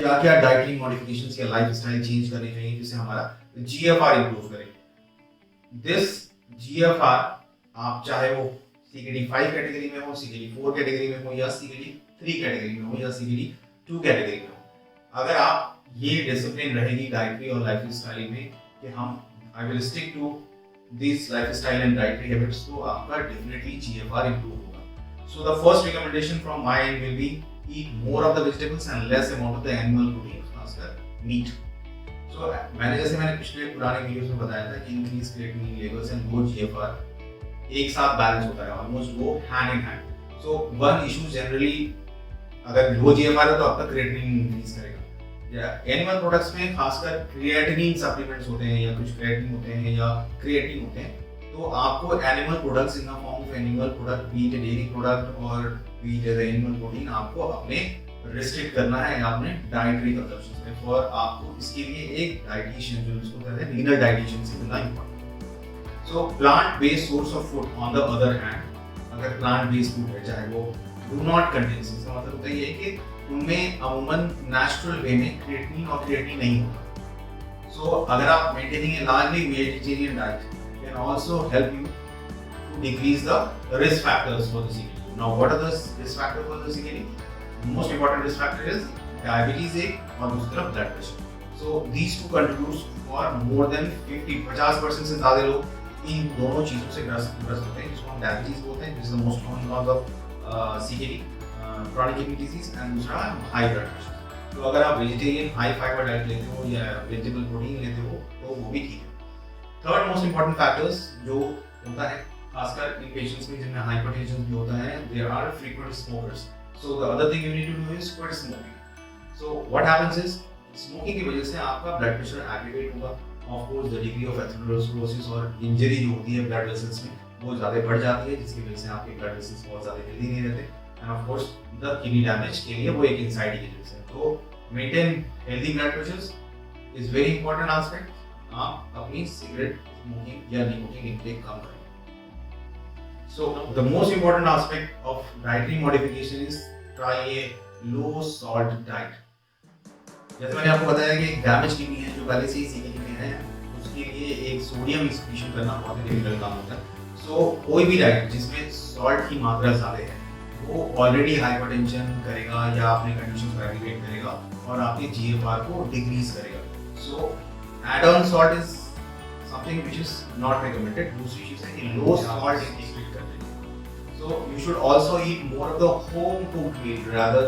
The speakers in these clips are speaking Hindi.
क्या क्या डाइटरी मॉडिफिकेशंस या लाइफस्टाइल चेंज करने चाहिए जिससे हमारा जीएफआर इंप्रूव करे। दिस जीएफआर आप चाहे वो सीकेडी 5 कैटेगरी में हो, सीकेडी 4 कैटेगरी में हो, या सीकेडी 3 कैटेगरी में हो, या सीकेडी 2 कैटेगरी में हो, अगर आप ये डिसिप्लिन रहेगी डाइटरी और लाइफस्टाइल में कि हम I will stick to this lifestyle and dietary habits, तो आपका डेफिनेटली जीएफआर इंप्रूव होगा। So the first recommendation from my and will be eat more of the vegetables and less amount of the animal protein, खासकर meat. So मैंने पिछले पुराने वीडियोस में बताया था कि increase creatinine levels and low GFR एक साथ बैलेंस होता है, almost वो hand in hand. So one issue generally अगर low GFR है तो आपका creatinine increase करेगा। या एनिमल प्रोडक्ट्स में खासकर क्रिएटिनिन सप्लीमेंट्स होते हैं या कुछ क्रिएटिन होते हैं या क्रिएटिन होते हैं, तो आपको animal products in the form of animal product, B it dairy product और बी इट एनिमल प्रोटीन, आपको अपने रिस्ट्रिक्ट करना है अपने डाइटरी कंजम्पशन में। फॉर आपको इसके लिए एक डाइटिशियन, जो इसको कहते हैं लीनर डाइटिशियन, से मिलना important. So plant based source of food on the other hand, अगर प्लांट बेस्ड फूड है चाहे वो डू नॉट कंटेन, इसका मतलब होता है ये है कि उनमें अमूमन नेचुरल वे में क्रिएटिनिन और क्रिएटिन नहीं होता। सो अगर आप maintaining A largely vegetarian diet can also help you to decrease the risk factors for the CKD. Now, what are the risk factors for the CKD? Most important risk factor is diabetes और दूसरी तरफ blood pressure. So these two contributes for more than 50% से ज़्यादा लोग इन दोनों चीज़ों से ग्रस्त होते हैं, जिसको हम डायबिटीज बोलते हैं, जिस most common cause of CKD, chronic kidney disease, and दूसरा हाई ब्लड प्रेशर। तो अगर आप वेजिटेरियन हाई फाइबर डाइट लेते हो या वेजिटेबल प्रोटीन लेते हो तो वो भी ठीक है। थर्ड मोस्ट इंपॉर्टेंट फैक्टर्स जो होता है खासकर इन पेशेंट्स में जिनमें हाइपरटेंशन भी होता है, there are frequent smokers. So the other thing you need to do is quit smoking. So what happens is smoking की वजह से आपका ब्लड प्रेशर एग्रीवेट होगा, of course the degree of atherosclerosis और इंजरी जो होती है ब्लड वेसल्स में वो ज्यादा बढ़ जाती है, जिसकी वजह से आपके ब्लड वेसल्स बहुत ज्यादा हेल्दी नहीं रहते, end of course the kidney damage के लिए वो एक इंसाइड की वजह से। तो maintain healthy blood pressures is very important aspect. आप अपनी सिगरेट स्मोकिंग या निकोटीन इंटेक कम करें। So the most important aspect of dietary modification is try A low salt diet. जैसे मैंने आपको बताया कि डैमेज किडनी है जो पहले से ही सीकेडी में है, उसके लिए एक सोडियम एक्सक्रीशन करना बहुत ही डिफिकल्ट काम होता है। सो कोई भी डाइट जिसमें सॉल्ट की मात्रा ज़्यादा है वो ऑलरेडी हाइपरटेंशन करेगा या अपने कंडीशन को एग्रीवेट करेगा और आपके जीएफआर को डिक्रीज करेगा। सो add on salt is something which is not recommended. दूसरी चीज़ है कि low salt intake करते हैं। So you should also eat more of the home cooked meal rather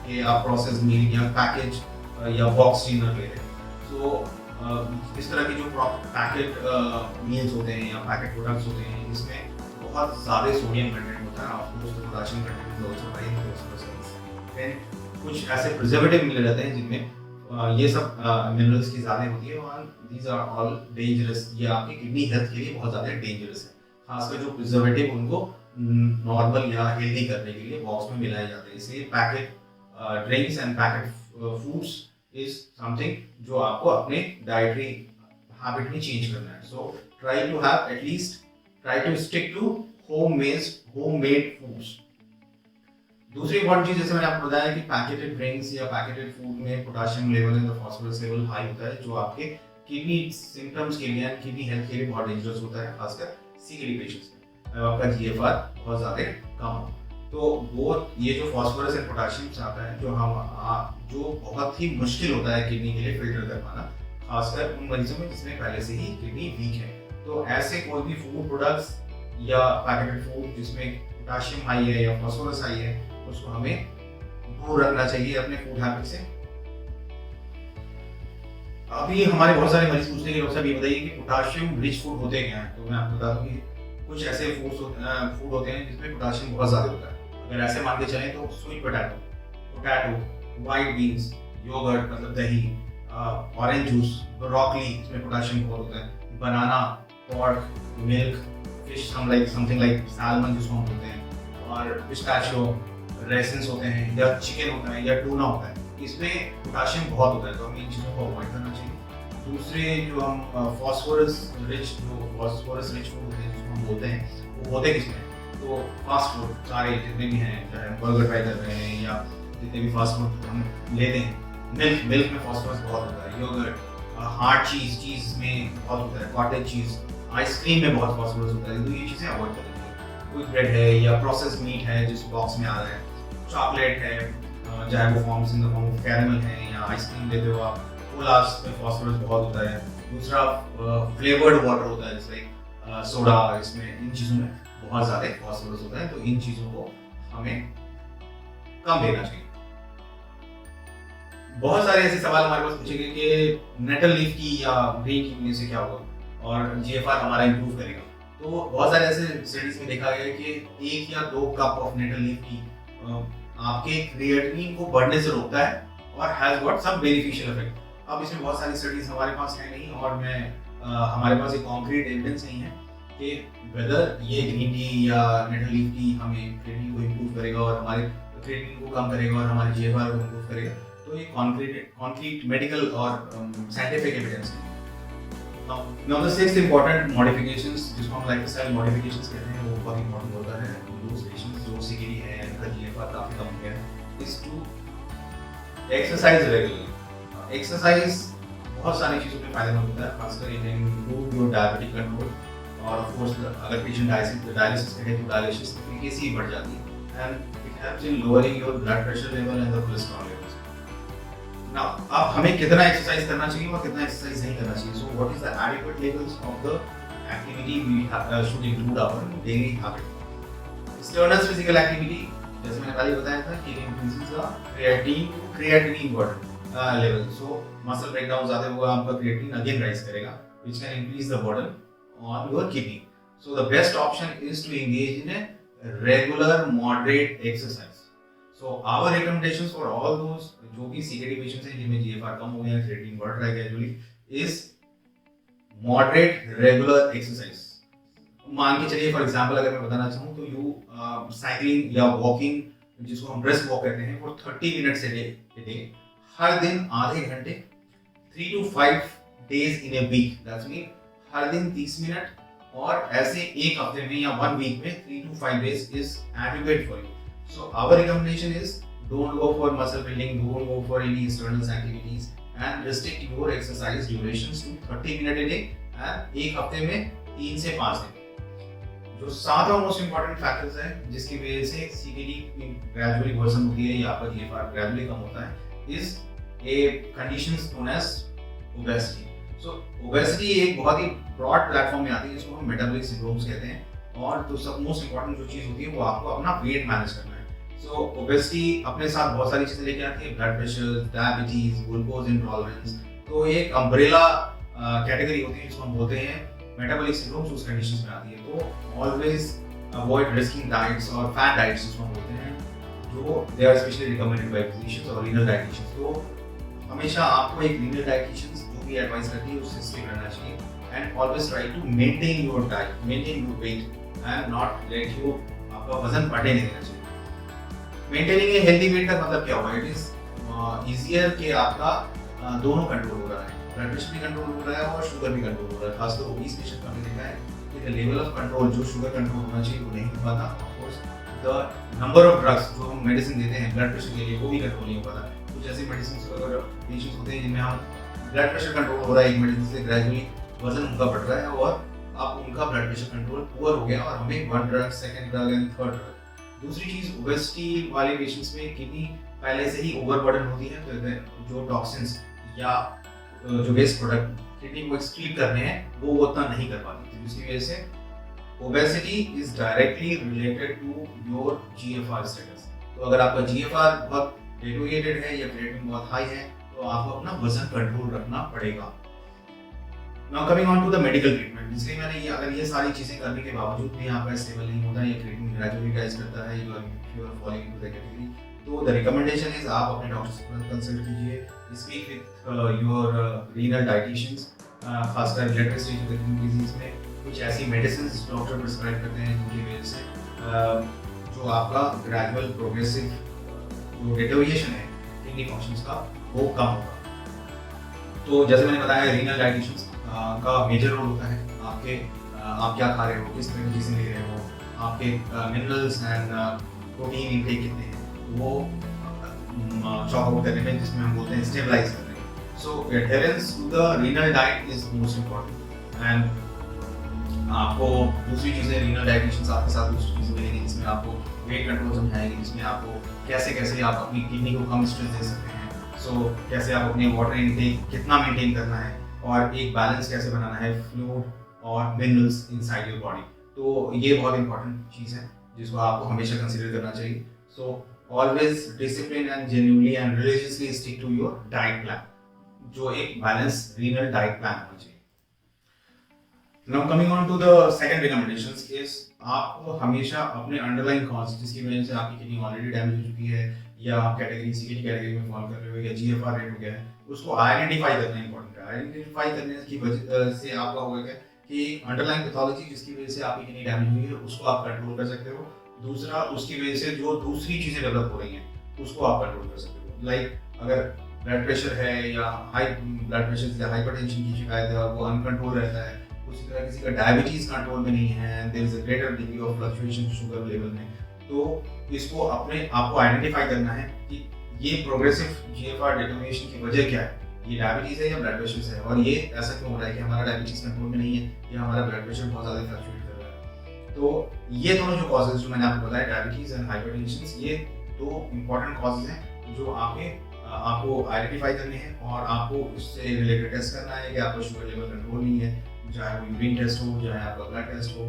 कि आप processed meal या package या box dinner ले रहे हैं। So इस तरह की जो पैकेट meals होते हैं या पैकेट products होते हैं, इसमें बहुत ज़्यादा सोडियम कंटेंट होता है, आपको उसमें पोटेशियम कंटेंट भी also high in कुछ ऐसे प्रिजर्वेटिव मिले रहते हैं जिनमें ये सब मिनरल्स की ज़्यादा होती है और दीज आर ऑल डेंजरस। ये आपकी किडनी हेल्थ के लिए बहुत ज़्यादा डेंजरस है, खासकर जो प्रिजर्वेटिव उनको नॉर्मल या हेल्दी करने के लिए बॉक्स में मिलाए जाते हैं। इसलिए packet drinks and packet foods is something जो आपको अपने डाइटरी हैबिट में चेंज करना है। So try to have at least try to stick to homemade foods. दूसरी इंपॉर्टेंट चीज, जैसे मैंने आपको बताया कि पैकेटेड ड्रिंक्स या पैकेटेड फूड में potassium level and phosphorus level high होता है, जो आपके किडनी सिम्टम्स के लिए एंड किडनी हेल्थ के लिए बहुत डेंजरस होता है, खासकर सीकेडी पेशेंट्स में। आपका जीएफआर बहुत ज्यादा कम हो तो वो ये जो फास्फोरस एंड पोटेशियम आता है जो बहुत ही मुश्किल होता है किडनी के लिए फिल्टर कर पाना, खासकर उन मरीजों में जिसमें पहले से ही किडनी वीक है। तो ऐसे कोई भी फूड प्रोडक्ट्स या पैकेटेड फूड जिसमें पोटेशियम हाई है या फास्फोरस हाई है, उसको हमें दूर रखना चाहिए अपने फूड हैबिट से। अभी हमारे बहुत सारे मरीज पूछते हैं कि डॉक्टर साहब ये बताइए कि पोटेशियम रिच फूड होते क्या हैं। तो मैं आपको बता दूं कि कुछ ऐसे फूड होते हैं जिसमें पोटेशियम बहुत ज्यादा होता है। अगर ऐसे मान के चलें तो sweet potato, white beans, yogurt मतलब दही, ऑरेंज जूस, ब्रोकली, इसमें पोटेशियम बहुत होता है, banana, pork, milk, fish, something like salmon जिसको हम बोलते हैं, और पिस्ताचियो, रेसिन्स होते हैं, या चिकन होता है, या टूना होता है, इसमें पोटेशियम बहुत होता है, तो हमें इन चीज़ों को अवॉइड करना चाहिए। दूसरे जो हम फास्फोरस रिच फूड होते हैं जिसको हम बोलते हैं, वो होते किसमें, तो फास्ट फूड सारे जितने भी हैं, चाहे हम बर्गर ट्राई कर रहे हैं या जितने भी फास्ट फूड हम लेते हैं, मिल्क में फॉस्फोरस बहुत होता है, योगर्ट, हार्ड चीज में बहुत होता है, कॉटेज चीज, आइसक्रीम में बहुत फॉस्फोरस होता है, तो ये चीजें अवॉइड करनी चाहिए। कोई ब्रेड है या प्रोसेस मीट है जिस बॉक्स में आ रहा है, चॉकलेट है, चाहे वो forms in the form of caramel है या आइसक्रीम लेते हो आप, कोलास में फॉस्फोरस बहुत होता है। दूसरा फ्लेवर्ड वाटर होता है जैसे सोडा, इसमें इन चीज़ों में बहुत ज़्यादा फॉस्फोरस होता है, तो इन चीज़ों को हमें कम लेना चाहिए। बहुत सारे ऐसे सवाल हमारे पास पूछे गए कि नेटल लीफ की या ग्रीन टी पीने से क्या होगा और जीएफआर हमारा इंप्रूव करेगा। तो बहुत सारे ऐसे स्टडीज में देखा गया है कि 1 या 2 cup of nettle leaf tea आपके क्रिएटिनिन को बढ़ने से रोकता है और has got some beneficial effect. अब इसमें बहुत सारी स्टडीज हमारे पास है नहीं और हमारे पास एक कॉन्क्रीट एविडेंस नहीं है कि वेदर ये ग्रीन टी या नेटल लीफ टी हमें क्रिएटिनिन को इंप्रूव करेगा और हमारे क्रिएटिनिन को कम करेगा और हमारे जीएफआर को इंप्रूव करेगा। तो ये कॉन्क्रीट मेडिकल और साइंटिफिक एविडेंस है। Now the sixth important modifications जिसको हम लाइफस्टाइल मॉडिफिकेशंस कहते हैं, वो बहुत इंपॉर्टेंट होता है। those patients जो सीकेडी है, इनका जीएफआर काफी कम हो गया है, is to exercise regularly। Exercise बहुत सारी चीजों में फायदेमंद होता है, खासकर ये improve your diabetic control और ऑफ कोर्स अगर पेशेंट डायलिसिस करे तो डायलिसिस की एफिशिएंसी बढ़ जाती है and it helps in lowering your blood pressure level and the cholesterol levels. Now अब हमें कितना एक्सरसाइज करना चाहिए और कितना एक्सरसाइज नहीं करना चाहिए। So what is the adequate levels of the activity we should include our daily habit. Strenuous physical activity, जैसे मैंने पहले बताया था कि increases the creatinine burden level. So muscle breakdown ज्यादा होगा, आपका क्रिएटिनिन अगेन राइज करेगा which can increase the burden on your kidney. So the best option is to engage in a regular moderate exercise. So our recommendations for all those जो भी CKD patients हैं जिनमें GFR कम हो गया, creatinine बढ़ रहा है gradually, is moderate regular exercise. मान के चलिए फॉर एग्जांपल अगर मैं बताना चाहूँ तो यू साइकिलिंग या वॉकिंग जिसको हम ब्रिस्क वॉक कहते हैं वो 30 मिनट्स a day हर दिन आधे घंटे 3 to 5 days in a week, that's mean हर दिन 30 मिनट और ऐसे एक हफ्ते में या 1 वीक में 3 to 5 days is adequate for you. So our recommendation is don't go for muscle building, don't go for any external activities and restrict your exercise durations to 30 minutes a day and एक हफ्ते में 3 से 5 दिन। जो 7वां मोस्ट इंपॉर्टेंट फैक्टर्स है जिसकी वजह से सीकेडी ग्रेजुअली वर्सन होती है या आपका जीएफआर ग्रेजुअली कम होता है is a conditions known as obesity. So obesity एक बहुत ही ब्रॉड प्लेटफॉर्म में आती है जिसको हम मेटाबॉलिक सिंड्रोम्स कहते हैं और तो सब मोस्ट इंपॉर्टेंट जो चीज होती है वो आपको अपना वेट मैनेज करना है। सो ओबेसिटी अपने साथ बहुत सारी चीजें लेके आती है, blood pressure, diabetes, glucose intolerance, तो एक अम्ब्रेला कैटेगरी होती है जिसको हम बोलते हैं मेटाबॉलिक सिंड्रोम्स, उस कंडीशंस में आती है। तो ऑलवेज अवॉइड रिस्किंग डाइट्स और फैट डाइट्स जिसको हम बोलते हैं जो they are specially recommended by physicians और रीनल डाइटिशियंस। तो हमेशा आपको एक रीनल डाइटिशियंस एडवाइस करती है उससे स्टिक रहना चाहिए and always try to maintain your diet, maintain your weight and not let you आपका वजन बढ़ने नहीं देना चाहिए। मेंटेनिंग ए हेल्दी वेट का मतलब क्या होगा? इट इज इजियर कि आपका दोनों कंट्रोल हो रहा है, ब्लड प्रेशर भी कंट्रोल हो रहा है और शुगर भी कंट्रोल हो रहा है। खासकर ओबीस पेशेंट का हमने देखा है कि द लेवल ऑफ कंट्रोल जो शुगर कंट्रोल होना चाहिए वो नहीं हो पाता। Of course the number of drugs जो हम मेडिसिन देते हैं ब्लड प्रेशर के लिए वो भी कंट्रोल नहीं हो पाता। कुछ ऐसे मेडिसिन अगर पेशेंट्स होते हैं जिनमें हम ब्लड प्रेशर कंट्रोल हो रहा है एक मेडिसिन से, ग्रेजुअली वजन उनका बढ़ रहा है और अब उनका ब्लड प्रेशर कंट्रोल पुअर हो गया और हमें 1 drug, 2nd drug and 3rd drug. दूसरी चीज ओबेसिटी वाले पेशेंट्स में किडनी पहले से ही ओवरबर्डन होती है, तो जो टॉक्सिन्स या जो वेस्ट प्रोडक्ट किडनी को एक्सक्रीट करने हैं वो उतना नहीं कर पाती थी, जिसकी वजह से obesity is directly related to your GFR status. तो अगर आपका जीएफआर बहुत डेटोरिएटेड है या क्रिएटिनिन बहुत हाई है तो आपको अपना वजन कंट्रोल रखना पड़ेगा। Now coming on to the medical treatment, इसलिए मैंने अगर ये सारी चीजें करने के बावजूद भी आपका स्टेबल नहीं होता है, ये क्रिएटिनिन ग्रेजुअली राइज करता है, you are following into the category, तो द रिकमेंडेशन इज आप अपने डॉक्टर से कंसल्ट कीजिए, speak with your renal dietitians, खासकर ब्लड प्रेशर की डिजीज में कुछ ऐसी मेडिसिन डॉक्टर प्रिस्क्राइब करते हैं जिनकी वजह से जो आपका ग्रेजुअल प्रोग्रेसिव जो डिटोरिएशन है किडनी फंक्शंस का वो कम होगा। तो जैसे मैंने बताया रीनल डाइटिशियंस का मेजर रोल होता है आपके आप क्या खा रहे हो, किस तरह की चीज़ें ले रहे हो, आपके मिनरल्स एंड प्रोटीन इनटेक कितने हैं, वो चॉक आउट करने में, जिसमें हम बोलते हैं स्टेबलाइज करने में. So adherence to the renal diet is most important. And आपको दूसरी चीज़ें रीनल डाइटिशियंस आपके साथ दूसरी चीज़ें मिलेंगी, जिसमें आपको वेट कंट्रोल समझाएंगे, जिसमें आपको कैसे कैसे आप अपनी किडनी को कम स्ट्रेस दे सकते हैं. सो कैसे आप अपने वाटर इनटेक कितना मेंटेन करना है और एक बैलेंस कैसे बनाना है फ्लूइड और मिनरल्स इनसाइड योर बॉडी. तो ये बहुत इंपॉर्टेंट चीज़ है जिसको आपको हमेशा कंसीडर करना चाहिए. So always discipline and genuinely and religiously stick to your diet plan, जो एक बैलेंस रीनल डाइट प्लान होना चाहिए. Now coming on to the second recommendations is आपको हमेशा अपने अंडरलाइन कॉज जिसकी वजह से आपकी किडनी ऑलरेडी डैमेज हो चुकी है या आप कैटेगरी सी की कैटेगरी में फॉल कर रहे हो या जीएफआर रेट हो गया है, उसको आइडेंटिफाई करना इंपॉर्टेंट है. आइडेंटिफाई करने की वजह से आपका होगा क्या कि अंडरलाइन पैथोलॉजी जिसकी वजह से आपकी किडनी डैमेज हुई है उसको आप कंट्रोल कर सकते हो. दूसरा, उसकी वजह से जो दूसरी चीजें डेवलप हो रही हैं उसको आप कंट्रोल कर सकते हो. लाइक अगर ब्लड प्रेशर है या हाई ब्लड प्रेशर या हाइपरटेंशन की शिकायत है और वो अनकंट्रोल रहता है, उसी तरह किसी का डायबिटीज कंट्रोल में नहीं है, there is a greater degree of fluctuation sugar level में, तो इसको आपको आइडेंटिफाई करना है कि ये प्रोग्रेसिव जीएफआर डिटर्मिनेशन की वजह क्या है. ये डायबिटीज है या ब्लड प्रेशर से है, और ये ऐसा क्यों हो रहा है कि हमारा डायबिटीज कंट्रोल में नहीं है या हमारा ब्लड प्रेशर बहुत ज्यादा फ्लक्चुएट कर रहा है. तो ये दोनों जो कॉजेज जो मैंने आपको बताया, डायबिटीज एंड हाइपरटेंशन, ये दो इंपॉर्टेंट कॉजेज हैं जो आपको आइडेंटिफाई करने हैं और आपको इससे रिलेटेड टेस्ट करना है कि आपका शुगर लेवल कंट्रोल नहीं है, चाहे वो यूरिन टेस्ट हो चाहे आपका ब्लड टेस्ट हो.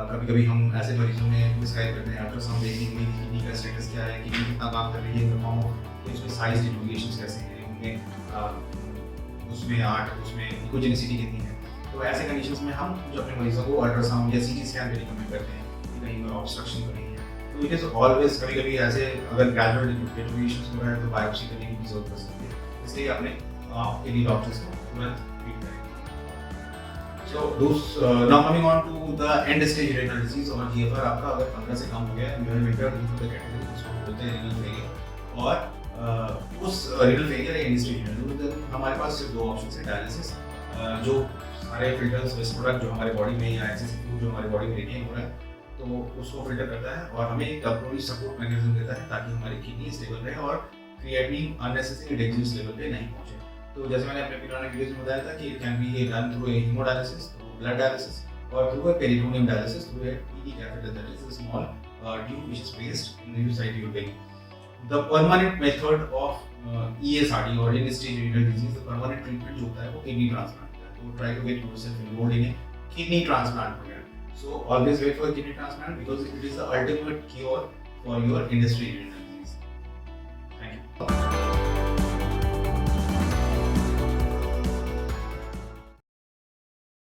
कभी कभी हम ऐसे मरीजों में प्रिस्क्राइब करते हैं अल्ट्रासाउंड देखने के लिए कि किडनी का स्टेटस क्या है, किडनी कितना काम कर रही है, परफॉर्म हो, तो इसमें साइज डिविएशंस कैसे हैं, उनमें उसमें आर्ट उसमें इकोजेनिसिटी कितनी है. तो ऐसे कंडीशंस में हम जो अपने मरीजों को अल्ट्रासाउंड या सीटी स्कैन भी रिकमेंड करते हैं कि कहीं पर ऑब्स्ट्रक्शन तो नहीं है. तो इट इज ऑलवेज, कभी कभी ऐसे अगर ग्रेजुअल डिविएशंस हो रहा है तो बायोप्सी करने की जरूरत पड़ सकती है. इसलिए अपने किडनी डॉक्टर्स को तुरंत ट्रीट करें. So now coming on to the end stage renal disease और GFR आपका अगर 15 से कम हो गया है, you have entered into the category जिसको बोलते हैं renal failure. और उस renal failure या end stage renal disease हमारे पास सिर्फ दो ऑप्शन है. डायलिसिस, जो सारे फिल्टर्स वेस्ट प्रोडक्ट जो हमारे बॉडी में या एक्सेसिव फ्लूइड जो हमारे बॉडी में रिटेन हो रहा है तो उसको फिल्टर करता है और हमें एक टेम्पोररी सपोर्ट मैकेनिज्म देता है ताकि हमारी किडनी स्टेबल रहे और क्रिएटिनिन अननेसेसरी डेंजरस लेवल पे नहीं पहुंचे. तो जैसे मैंने अपने पुराने वीडियोस में बताया था कि it can be done through a haemodialysis, through blood dialysis और through a peritoneum dialysis through a TT catheter, that is a small tube which is placed inside your belly. The permanent method of ESRD or end stage renal disease, the permanent treatment जो होता है वो किडनी ट्रांसप्लांट है. तो try to get yourself enrolled in a kidney transplant program. So always wait for kidney transplant because it is the ultimate cure for your end stage renal disease. Thank you.